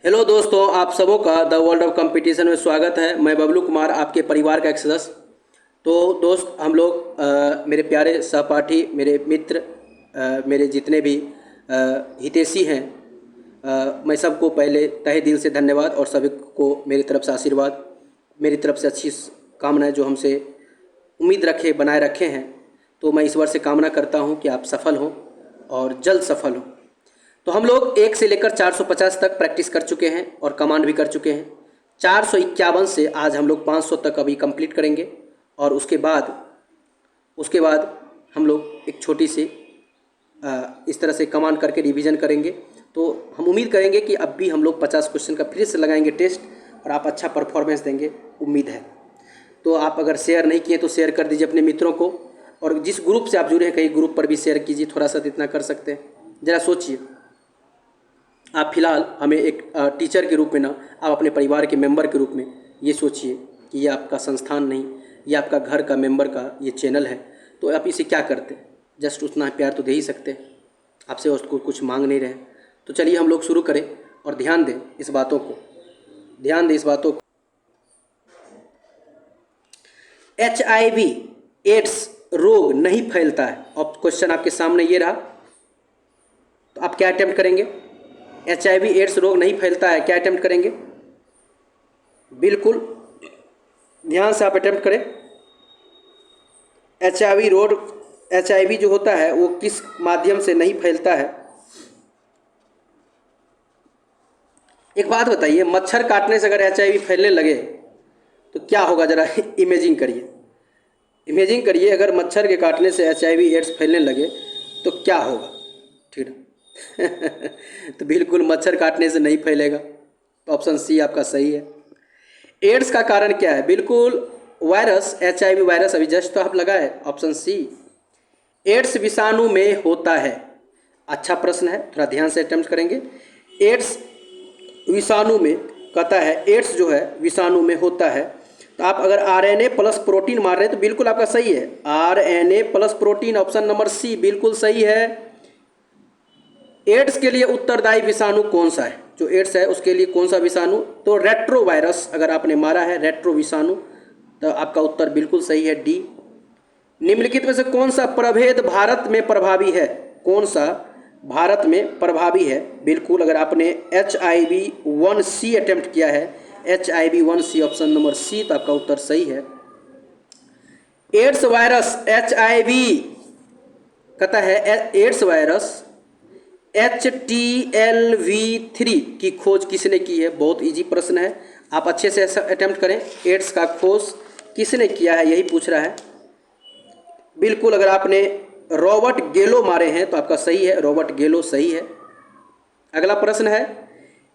Hello दोस्तों, आप सबों का द वर्ल्ड ऑफ कंपटीशन में स्वागत है। मैं बबलू कुमार, आपके परिवार का एक सदस्य। तो दोस्त, हम लोग मेरे प्यारे सहपाठी, मेरे मित्र, मेरे जितने भी हितैषी हैं, मैं सबको पहले तहे दिल से धन्यवाद और सभी को मेरी तरफ से आशीर्वाद, मेरी तरफ से अच्छी कामनाएं जो हमसे उम्मीद रखे बनाए रखे हैं। तो मैं ईश्वर से कामना करता हूं कि आप सफल हों और जल्द सफल हों। तो हम लोग 1 से लेकर 450 तक प्रैक्टिस कर चुके हैं और कमांड भी कर चुके हैं। 451 से आज हम लोग 500 तक अभी कंप्लीट करेंगे और उसके बाद हम लोग एक छोटी सी इस तरह से कमांड करके रिवीजन करेंगे। तो हम उम्मीद करेंगे कि अब भी हम लोग 50 क्वेश्चन का फिर से लगाएंगे टेस्ट और आप अच्छा परफॉर्मेंस देंगे, उम्मीद है। तो आप अगर शेयर नहीं किए तो शेयर कर दीजिए अपने मित्रों को, और जिस ग्रुप से आप जुड़े हैं कई ग्रुप पर भी शेयर कीजिए। थोड़ा सा तो इतना कर सकते हैं। ज़रा सोचिए, आप फिलहाल हमें एक टीचर के रूप में ना, आप अपने परिवार के मेंबर के रूप में ये सोचिए कि ये आपका संस्थान नहीं, ये आपका घर का मेंबर का ये चैनल है। तो आप इसे क्या करते, जस्ट उतना प्यार तो दे ही सकते हैं। आपसे उसको कुछ मांग नहीं रहे। तो चलिए हम लोग शुरू करें और ध्यान दें इस बातों को, HIV एड्स रोग नहीं फैलता है। अब क्वेश्चन आपके सामने ये रहा, तो आप क्या अटेम्प्ट करेंगे? HIV एड्स रोग नहीं फैलता है, क्या अटेम्प्ट करेंगे? बिल्कुल ध्यान से आप अटेम्प्ट करें। HIV जो होता है वो किस माध्यम से नहीं फैलता है? एक बात बताइए, मच्छर काटने से अगर HIV फैलने लगे तो क्या होगा? जरा इमेजिंग करिए, अगर मच्छर के काटने से HIV एड्स फैलने लगे तो क्या होगा? ठीक है तो बिल्कुल मच्छर काटने से नहीं फैलेगा। तो ऑप्शन सी आपका सही है। एड्स का कारण क्या है? बिल्कुल वायरस, HIV वायरस, अभी जस्ट तो आप लगाए, ऑप्शन सी। एड्स विषाणु में होता है। अच्छा प्रश्न है, थोड़ा ध्यान से अटेम्प्ट करेंगे। एड्स विषाणु में, कहता है एड्स जो है विषाणु में होता है। तो आप अगर RNA प्लस प्रोटीन मार रहे हैं तो बिल्कुल आपका सही है। RNA plus protein, option number C बिल्कुल सही है। एड्स के लिए उत्तरदायी विषाणु कौन सा है? जो एड्स है उसके लिए कौन सा विषाणु? तो रेट्रोवायरस अगर आपने मारा है, रेट्रो विषाणु, तो आपका उत्तर बिल्कुल सही है, डी। निम्नलिखित में से कौन सा प्रभेद भारत में प्रभावी है? कौन सा भारत में प्रभावी है? बिल्कुल, अगर आपने HIV-1C अटेम्प्ट किया है, HIV-1C, ऑप्शन नंबर सी, तो आपका उत्तर सही है। एड्स वायरस HIV, कहता है एड्स वायरस HTLV3 की खोज किसने की है? बहुत इजी प्रश्न है, आप अच्छे से अटेम्प्ट करें। एड्स का खोज किसने किया है, यही पूछ रहा है। बिल्कुल, अगर आपने रॉबर्ट गेलो मारे हैं तो आपका सही है, रॉबर्ट गेलो सही है। अगला प्रश्न है,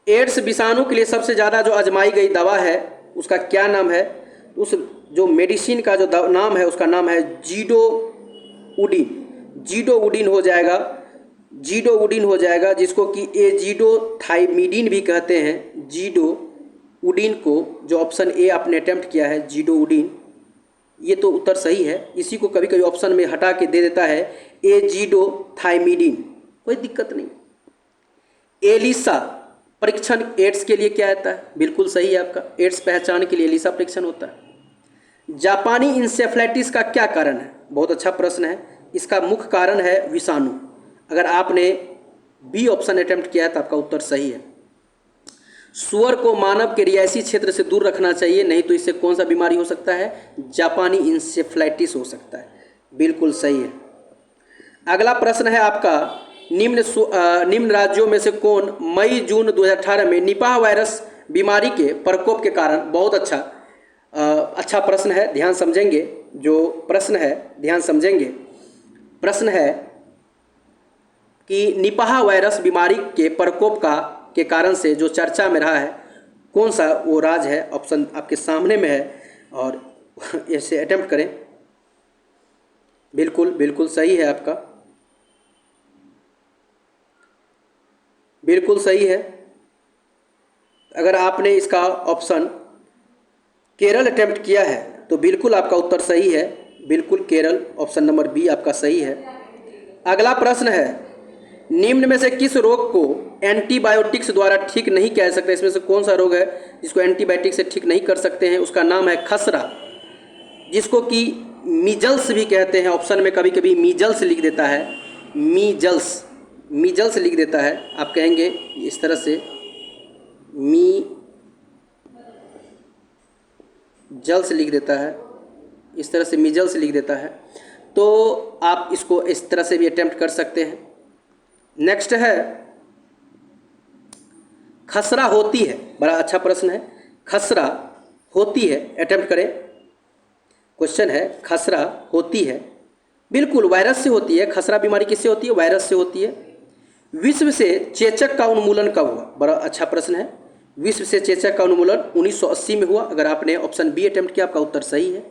एड्स विषाणु के लिए सबसे ज़्यादा जो आजमाई गई दवा है उसका क्या नाम है? उस जो मेडिसिन का जो नाम है उसका नाम है जीडोउडिन हो जाएगा, जिसको कि एजिडोथाइमिडीन भी कहते हैं। जीडोउडिन को, जो ऑप्शन ए आपने अटेम्प्ट किया है, जीडोउडिन, ये तो उत्तर सही है। इसी को कभी कभी ऑप्शन में हटा के दे देता है एजिडोथाइमिडीन, कोई दिक्कत नहीं। एलिसा परीक्षण एड्स के लिए क्या आता है? बिल्कुल सही है आपका, एड्स पहचान के लिए एलिसा परीक्षण होता है। जापानी इंसेफ्लाइटिस का क्या कारण है? बहुत अच्छा प्रश्न है। इसका मुख्य कारण है विषाणु। अगर आपने बी ऑप्शन अटेम्प्ट किया है तो आपका उत्तर सही है। सुअर को मानव के रिहायशी क्षेत्र से दूर रखना चाहिए, नहीं तो इससे कौन सा बीमारी हो सकता है? जापानी इंसेफ्लाइटिस हो सकता है, बिल्कुल सही है। अगला प्रश्न है आपका, निम्न राज्यों में से कौन मई जून 2018 में निपाह वायरस बीमारी के प्रकोप के कारण, बहुत अच्छा प्रश्न है, ध्यान समझेंगे। जो प्रश्न है ध्यान समझेंगे। प्रश्न है कि निपाह वायरस बीमारी के प्रकोप के कारण से जो चर्चा में रहा है, कौन सा वो राज्य है? ऑप्शन आपके सामने में है और इसे अटेम्प्ट करें। बिल्कुल सही है आपका, बिल्कुल सही है। अगर आपने इसका ऑप्शन केरल अटेम्प्ट किया है तो बिल्कुल आपका उत्तर सही है, बिल्कुल केरल, ऑप्शन नंबर बी आपका सही है। अगला प्रश्न है, निम्न में से किस रोग को एंटीबायोटिक्स द्वारा ठीक नहीं किया जा सकता? इसमें से कौन सा रोग है जिसको एंटीबायोटिक से ठीक नहीं कर सकते हैं? उसका नाम है खसरा, जिसको कि मीजल्स भी कहते हैं। ऑप्शन में कभी कभी मीजल्स लिख देता है, मीजल्स लिख देता है। आप कहेंगे इस तरह से मीजल्स लिख देता है, इस तरह से मीजल्स लिख देता है, तो आप इसको इस तरह से भी अटेम्प्ट कर सकते हैं। नेक्स्ट है खसरा होती है, बड़ा अच्छा प्रश्न है। खसरा होती है, अटेम्प्ट करें। क्वेश्चन है खसरा होती है, बिल्कुल वायरस से होती है। खसरा बीमारी किससे होती है? वायरस से होती है। विश्व से चेचक का उन्मूलन कब हुआ? बड़ा अच्छा प्रश्न है। विश्व से चेचक का उन्मूलन 1980 में हुआ। अगर आपने ऑप्शन बी अटेम्प्ट किया, आपका उत्तर सही है।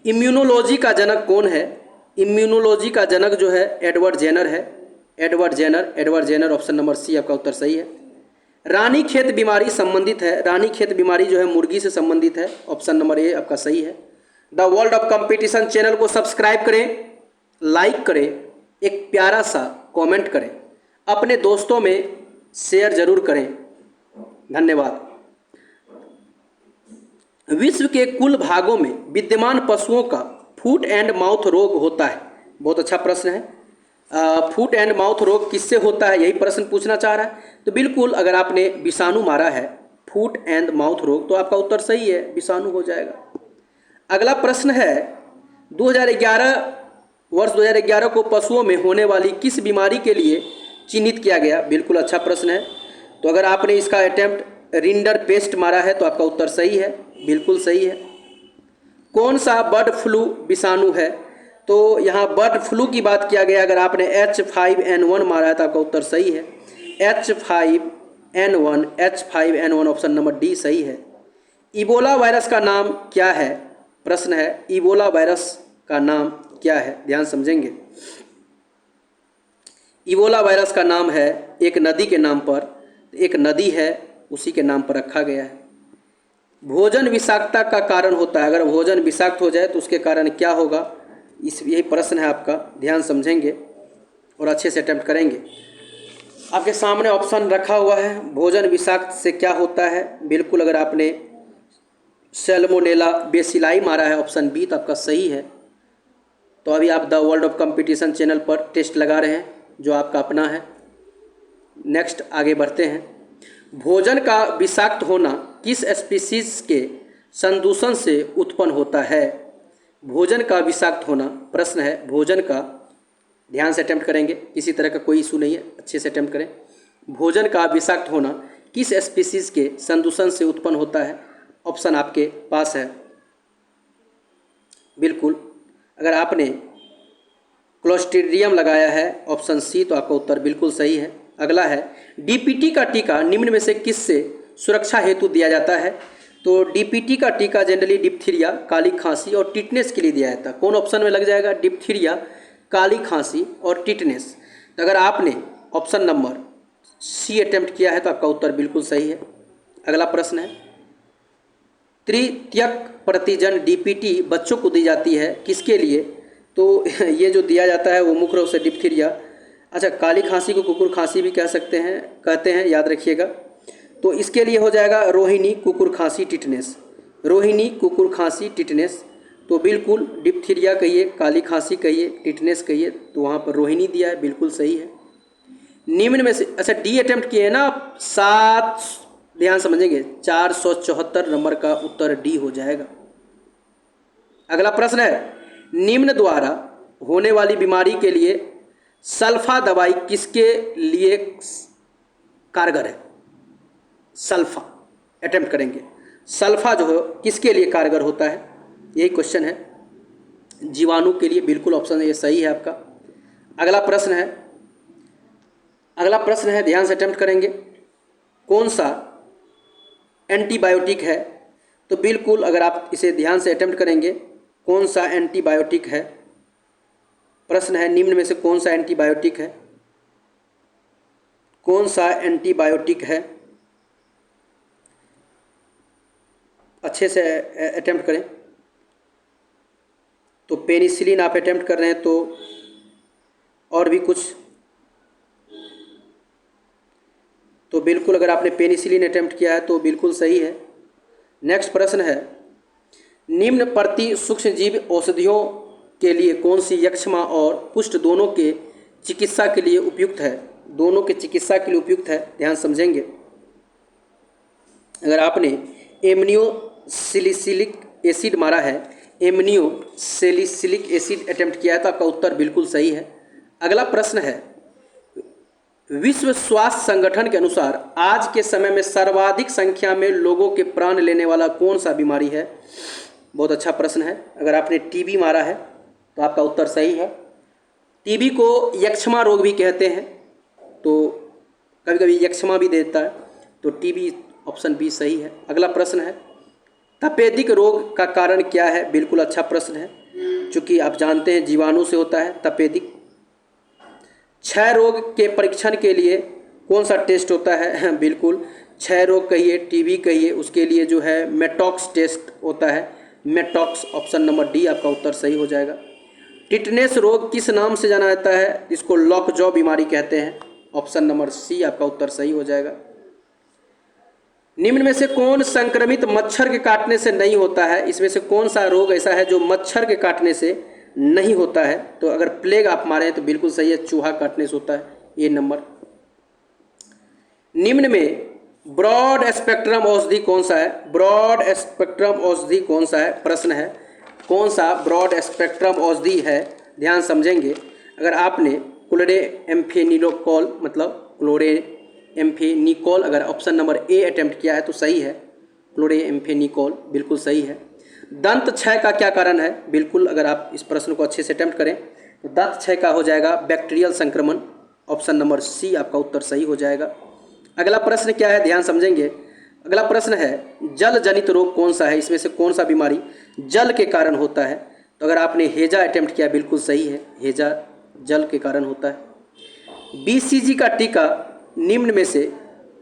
इम्यूनोलॉजी का जनक कौन है? इम्यूनोलॉजी का जनक जो है एडवर्ड जेनर है, Edward Jenner, option number C आपका उत्तर सही है। रानीखेत बीमारी संबंधित है, रानीखेत बीमारी जो है मुर्गी से संबंधित है, ऑप्शन नंबर ए आपका सही है। The world of competition channel को सब्सक्राइब करें, लाइक करें, एक प्यारा सा कमेंट करें, अपने दोस्तों में शेयर जरूर करें। धन्यवाद। विश्व के कुल भागों में विद्यमान पशुओं का फुट एंड माउथ रोग होता है। बहुत अच्छा प्रश्न है। फुट एंड माउथ रोग किससे होता है, यही प्रश्न पूछना चाह रहा है। तो बिल्कुल अगर आपने विषाणु मारा है, फुट एंड माउथ रोग, तो आपका उत्तर सही है, विषाणु हो जाएगा। अगला प्रश्न है वर्ष 2011 को पशुओं में होने वाली किस बीमारी के लिए चिन्हित किया गया? बिल्कुल अच्छा प्रश्न है। तो अगर आपने इसका अटेम्प्ट रिंडर पेस्ट मारा है तो आपका उत्तर सही है, बिल्कुल सही है। कौन सा बर्ड फ्लू विषाणु है? तो यहाँ बर्ड फ्लू की बात किया गया। अगर आपने H5N1 मारा है तो आपका उत्तर सही है, H5N1, ऑप्शन नंबर डी सही है। इबोला वायरस का नाम क्या है? प्रश्न है इबोला वायरस का नाम क्या है? ध्यान समझेंगे। इबोला वायरस का नाम है एक नदी के नाम पर, एक नदी है उसी के नाम पर रखा गया है। भोजन विषाक्तता का कारण होता है, अगर भोजन विषाक्त हो जाए तो उसके कारण क्या होगा? यही प्रश्न है आपका, ध्यान समझेंगे और अच्छे से अटेम्प्ट करेंगे। आपके सामने ऑप्शन रखा हुआ है, भोजन विषाक्त से क्या होता है। बिल्कुल अगर आपने सैल्मोनेला बेसिलाई मारा है, ऑप्शन बी, तो आपका सही है। तो अभी आप the world of competition channel पर टेस्ट लगा रहे हैं जो आपका अपना है। नेक्स्ट आगे बढ़ते हैं। भोजन का विषाक्त होना किस स्पीसीज के संदूषण से उत्पन्न होता है? भोजन का विषाक्त होना, प्रश्न है भोजन का, ध्यान से अटेम्प्ट करेंगे, किसी तरह का कोई इशू नहीं है, अच्छे से अटेम्प्ट करें। भोजन का विषाक्त होना किस स्पीसीज के संदूषण से उत्पन्न होता है? ऑप्शन आपके पास है। बिल्कुल अगर आपने क्लोस्ट्रीडियम लगाया है, ऑप्शन सी, तो आपका उत्तर बिल्कुल सही है। अगला है डीपीटी का टीका निम्न में से किससे सुरक्षा हेतु दिया जाता है? तो डीपीटी का टीका जनरली डिप्थीरिया, काली खांसी और टिटनेस के लिए दिया जाता है। कौन ऑप्शन में लग जाएगा? डिप्थीरिया, काली खांसी और टिटनेस। तो अगर आपने ऑप्शन नंबर सी अटेम्प्ट किया है तो आपका उत्तर बिल्कुल सही है। अगला प्रश्न है तृतीयक प्रतिजन डीपीटी बच्चों को दी जाती है, किसके लिए? तो ये जो दिया जाता है वो मुख्य रूप से डिप्थीरिया, अच्छा काली खांसी को कुकुर खांसी भी कहते हैं, याद रखिएगा। तो इसके लिए हो जाएगा रोहिणी, कुकुर खांसी, टिटनेस, रोहिणी, कुकुर खांसी, टिटनेस। तो बिल्कुल डिप्थीरिया कहिए, काली खांसी कहिए, टिटनेस कहिए, तो वहाँ पर रोहिणी दिया है, बिल्कुल सही है। निम्न में से, अच्छा डी अटेम्प्ट किए हैं ना आप, 7, ध्यान समझेंगे, 474 नंबर का उत्तर डी हो जाएगा। अगला प्रश्न है निम्न द्वारा होने वाली बीमारी के लिए सल्फा दवाई किसके लिए कारगर है? सल्फा अटेम्प्ट करेंगे, सल्फा जो है किसके लिए कारगर होता है, यही क्वेश्चन है। जीवाणु के लिए, बिल्कुल ऑप्शन ये सही है आपका। अगला प्रश्न है ध्यान से अटेम्प्ट करेंगे, कौन सा एंटीबायोटिक है? तो बिल्कुल अगर आप इसे ध्यान से अटेम्प्ट करेंगे, कौन सा एंटीबायोटिक है? प्रश्न है निम्न में से कौन सा एंटीबायोटिक है? कौन सा एंटीबायोटिक है? अच्छे से अटेम्प्ट करें। तो पेनिसिलिन आप अटेम्प्ट कर रहे हैं तो और भी कुछ तो बिल्कुल अगर आपने पेनिसिलिन अटेम्प्ट किया है तो बिल्कुल सही है। नेक्स्ट प्रश्न है, निम्न प्रति सूक्ष्म जीव औषधियों के लिए कौन सी यक्ष्मा और कुष्ठ दोनों के चिकित्सा के लिए उपयुक्त है? दोनों के चिकित्सा के लिए उपयुक्त है, ध्यान समझेंगे। अगर आपने एमनियोसैलिसिलिक एसिड मारा है, एमनियोसैलिसिलिक एसिड अटेम्प्ट किया है तो आपका उत्तर बिल्कुल सही है। अगला प्रश्न है, विश्व स्वास्थ्य संगठन के अनुसार आज के समय में सर्वाधिक संख्या में लोगों के प्राण लेने वाला कौन सा बीमारी है? बहुत अच्छा प्रश्न है। अगर आपने टीबी मारा है तो आपका उत्तर सही है। टीबी को यक्ष्मा रोग भी कहते हैं, तो कभी कभी यक्ष्मा भी देता है, तो टीबी ऑप्शन बी सही है। अगला प्रश्न है, तपेदिक रोग का कारण क्या है? बिल्कुल अच्छा प्रश्न है, क्योंकि आप जानते हैं जीवाणु से होता है तपेदिक। क्षय रोग के परीक्षण के लिए कौन सा टेस्ट होता है? बिल्कुल क्षय रोग कहिए, टीबी कहिए, उसके लिए जो है मेटॉक्स टेस्ट होता है, मेटॉक्स। ऑप्शन नंबर डी आपका उत्तर सही हो जाएगा। टिटनेस रोग किस नाम से जाना जाता है? इसको लॉकजॉ बीमारी कहते हैं। ऑप्शन नंबर सी आपका उत्तर सही हो जाएगा। निम्न में से कौन संक्रमित मच्छर के काटने से नहीं होता है? इसमें से कौन सा रोग ऐसा है जो मच्छर के काटने से नहीं होता है? तो अगर प्लेग आप मारे तो बिल्कुल सही है, चूहा काटने से होता है, ये नंबर। निम्न में ब्रॉड स्पेक्ट्रम औषधि कौन सा है? ब्रॉड स्पेक्ट्रम औषधि कौन सा है? प्रश्न है, कौन सा ब्रॉड स्पेक्ट्रम औषधि है? ध्यान समझेंगे। अगर आपने क्लोरेम्फेनिकोल मतलब क्लोरेम्फेनिकोल अगर ऑप्शन नंबर ए अटेम्प्ट किया है तो सही है, क्लोरेम्फेनिकोल बिल्कुल सही है। दंत क्षय का क्या कारण है? बिल्कुल अगर आप इस प्रश्न को अच्छे से अटेम्प्ट करें तो दंत क्षय का हो जाएगा बैक्टीरियल संक्रमण। ऑप्शन नंबर सी आपका उत्तर सही हो जाएगा। अगला प्रश्न क्या है, ध्यान समझेंगे। अगला प्रश्न है, जल जनित रोग कौन सा है? इसमें से कौन सा बीमारी जल के कारण होता है? तो अगर आपने हेजा अटेम्प्ट किया बिल्कुल सही है, हेजा जल के कारण होता है। बीसीजी का टीका निम्न में से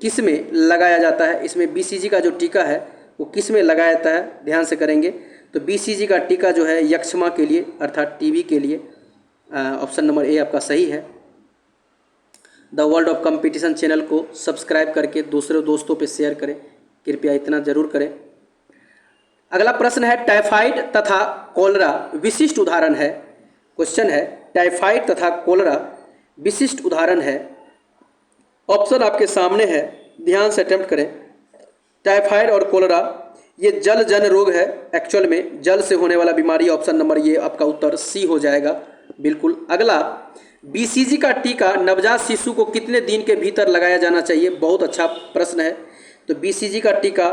किस में लगाया जाता है? इसमें बीसीजी का जो टीका है वो किस में लगाया जाता है? ध्यान से करेंगे तो बीसीजी का टीका जो है यक्ष्मा के लिए अर्थात टीबी के लिए। ऑप्शन नंबर ए आपका सही है। The world of competition channel को सब्सक्राइब करके दूसरे दोस्तों पे शेयर करें, कृपया इतना जरूर करें। अगला प्रश्न है, टाइफाइड तथा कोलेरा विशिष्ट उदाहरण है। क्वेश्चन है, टाइफाइड तथा कोलेरा विशिष्ट उदाहरण है। ऑप्शन आपके सामने है, ध्यान से अटेम्प्ट करें। टाइफाइड और कोलेरा ये जल जन रोग है, एक्चुअल में जल से होने वाला बीमारी। ऑप्शन नंबर ये आपका उत्तर सी हो जाएगा बिल्कुल। अगला, बीसीजी का टीका नवजात शिशु को कितने दिन के भीतर लगाया जाना चाहिए? बहुत अच्छा प्रश्न है। तो बीसीजी का टीका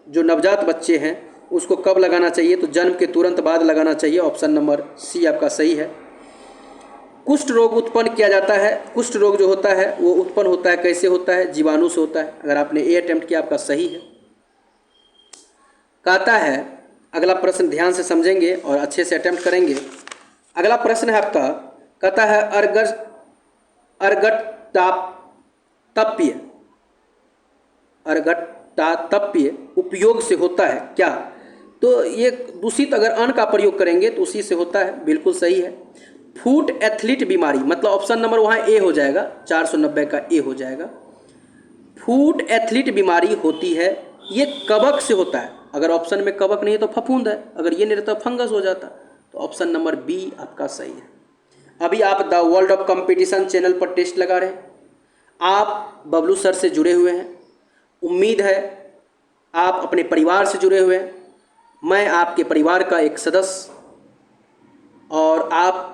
जो नवजात बच्चे हैं उसको कब लगाना चाहिए? तो जन्म के तुरंत बाद लगाना चाहिए। ऑप्शन नंबर सी आपका सही है। कुष्ठ रोग उत्पन्न किया जाता है, कुष्ठ रोग जो होता है वो उत्पन्न होता है, कैसे होता है? जीवाणु से होता है। अगर आपने ए अटेम्प्ट किया आपका सही है। कहता है, अगला प्रश्न ध्यान से समझेंगे और अच्छे से अटेम्प्ट करेंगे। अगला प्रश्न है आपका, कहता है अर्गटातप्य उपयोग से होता है क्या? तो ये दूषित अगर अन्न का प्रयोग करेंगे तो उसी से होता है, बिल्कुल सही है। फूट एथलीट बीमारी मतलब ऑप्शन नंबर वहाँ ए हो जाएगा, 490 का ए हो जाएगा। फूट एथलीट बीमारी होती है, ये कवक से होता है। अगर ऑप्शन में कवक नहीं है तो फफूंद है, अगर ये नहीं रहता फंगस हो जाता। तो ऑप्शन नंबर बी आपका सही है। अभी आप the world of competition channel पर टेस्ट लगा रहे हैं, आप बबलू सर से जुड़े हुए हैं, उम्मीद है आप अपने परिवार से जुड़े हुए हैं। मैं आपके परिवार का एक सदस्य और आप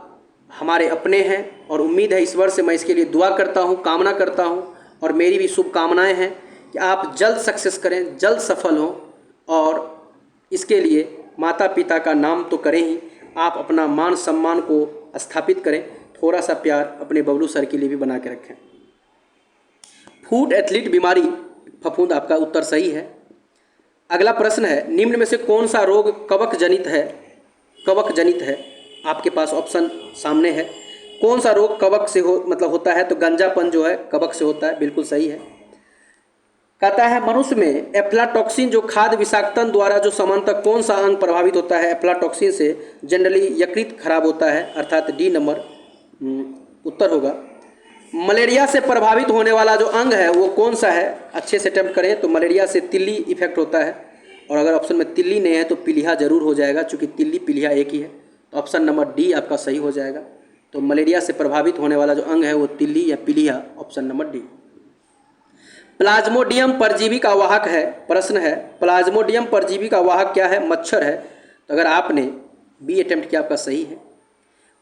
हमारे अपने हैं, और उम्मीद है ईश्वर से मैं इसके लिए दुआ करता हूँ, कामना करता हूँ, और मेरी भी शुभकामनाएं हैं कि आप जल्द सक्सेस करें, जल्द सफल हों, और इसके लिए माता पिता का नाम तो करें ही, आप अपना मान सम्मान को स्थापित करें। थोड़ा सा प्यार अपने बबलू सर के लिए भी बना के रखें। फूट एथलीट बीमारी फफूंद आपका उत्तर सही है। अगला प्रश्न है, निम्न में से कौन सा रोग कवक जनित है? कवक जनित है, आपके पास ऑप्शन सामने है। कौन सा रोग कवक से होता है? तो गंजापन जो है कवक से होता है, बिल्कुल सही है। कहता है, मनुष्य में एफ्लाटॉक्सिन जो खाद्य विषाक्तन द्वारा जो सामान्यतः कौन सा अंग प्रभावित होता है? एफ्लाटॉक्सिन से जनरली यकृत खराब होता है, अर्थात डी नंबर उत्तर होगा। मलेरिया से प्रभावित होने वाला जो अंग है वो कौन सा है? अच्छे से अटेम्प्ट करें। तो मलेरिया से तिल्ली इफेक्ट होता है, और अगर ऑप्शन में तिल्ली नहीं है तो पीलिया जरूर हो जाएगा, चूँकि तिल्ली पीलिया एक ही है। तो ऑप्शन नंबर डी आपका सही हो जाएगा। तो मलेरिया से प्रभावित होने वाला जो अंग है वो तिल्ली या पीलिया, ऑप्शन नंबर डी। प्लाज्मोडियम परजीवी का वाहक है, प्रश्न है प्लाज्मोडियम परजीवी का वाहक क्या है? मच्छर है। तो अगर आपने बी अटेम्प्ट किया आपका सही है।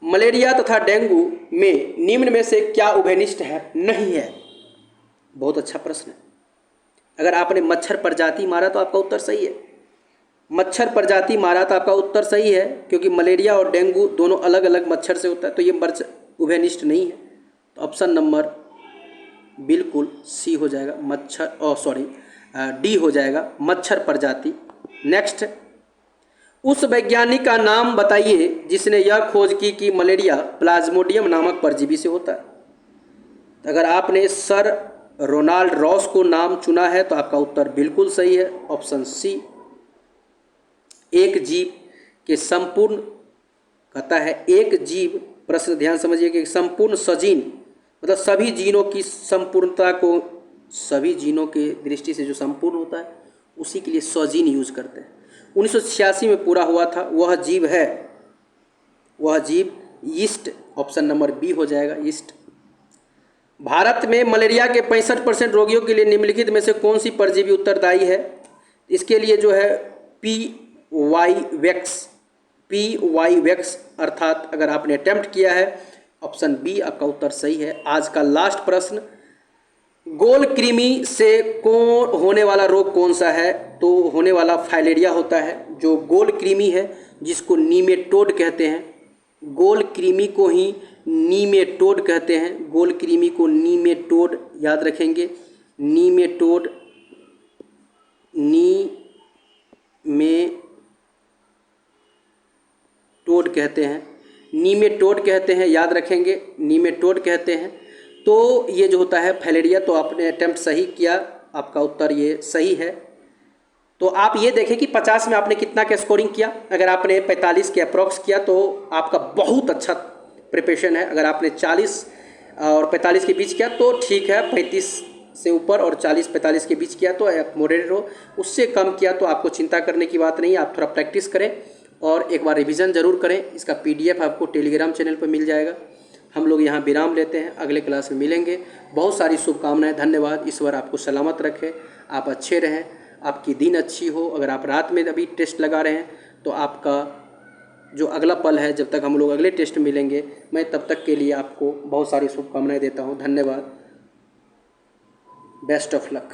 मलेरिया तथा डेंगू में निम्न में से क्या उभयनिष्ठ है? नहीं है। बहुत अच्छा प्रश्न है। अगर आपने मच्छर प्रजाति मारा तो आपका उत्तर सही है। मच्छर प्रजाति मारा तो आपका उत्तर सही है, क्योंकि मलेरिया और डेंगू दोनों अलग अलग मच्छर से होता है, तो ये उभयनिष्ठ नहीं है। तो ऑप्शन नंबर बिल्कुल सी हो जाएगा, डी हो जाएगा, मच्छर प्रजाति। नेक्स्ट, उस वैज्ञानिक का नाम बताइए जिसने यह खोज की कि मलेरिया प्लाज्मोडियम नामक परजीवी से होता है। अगर आपने सर रोनाल्ड रॉस को नाम चुना है तो आपका उत्तर बिल्कुल सही है, ऑप्शन सी। एक जीव के संपूर्ण, कहता है एक जीव, प्रश्न ध्यान समझिए कि संपूर्ण सजीन मतलब सभी जीनों की संपूर्णता को, सभी जीनों के दृष्टि से जो संपूर्ण होता है उसी के लिए सजीन यूज करते हैं। 1986 में पूरा हुआ था। वह जीव है, वह जीव यीस्ट, ऑप्शन नंबर बी हो जाएगा, यीस्ट। भारत में मलेरिया के 65% रोगियों के लिए निम्नलिखित में से कौन सी परजीवी उत्तरदायी है? इसके लिए जो है पी वाई वैक्स अर्थात अगर आपने अटेम्प्ट किया है, ऑप्शन बी आपका उत्तर सही है। आज का लास्ट प्रश्न, गोल कृमि से कौन होने वाला रोग कौन सा है? तो होने वाला फाइलेरिया होता है। जो गोल कृमि है जिसको नीमेटोड कहते हैं, गोल कृमि को ही नीमेटोड कहते हैं। गोल कृमि को नीमेटोड याद रखेंगे, नीमेटोड कहते हैं, नीमेटोड कहते हैं, याद रखेंगे, नीमेटोड कहते हैं। तो ये जो होता है फाइलेरिया। तो आपने अटेम्प्ट सही किया, आपका उत्तर ये सही है। तो आप ये देखें कि 50 में आपने कितना का स्कोरिंग किया। अगर आपने 45 के अप्रॉक्स किया तो आपका बहुत अच्छा प्रिपरेशन है। अगर आपने 40 और 45 के बीच किया तो ठीक है, 35 से ऊपर और 40-45 के बीच किया तो आप मॉडरेट हो। उससे कम किया तो आपको चिंता करने की बात नहीं है। आप थोड़ा प्रैक्टिस करें और एक बार रिवीजन ज़रूर करें। इसका PDF आपको टेलीग्राम चैनल पर मिल जाएगा। हम लोग यहाँ विराम लेते हैं, अगले क्लास में मिलेंगे। बहुत सारी शुभकामनाएं, धन्यवाद। ईश्वर आपको सलामत रखे, आप अच्छे रहें, आपकी दिन अच्छी हो। अगर आप रात में अभी टेस्ट लगा रहे हैं तो आपका जो अगला पल है, जब तक हम लोग अगले टेस्ट में मिलेंगे, मैं तब तक के लिए आपको बहुत सारी शुभकामनाएं देता हूँ। धन्यवाद, बेस्ट ऑफ लक।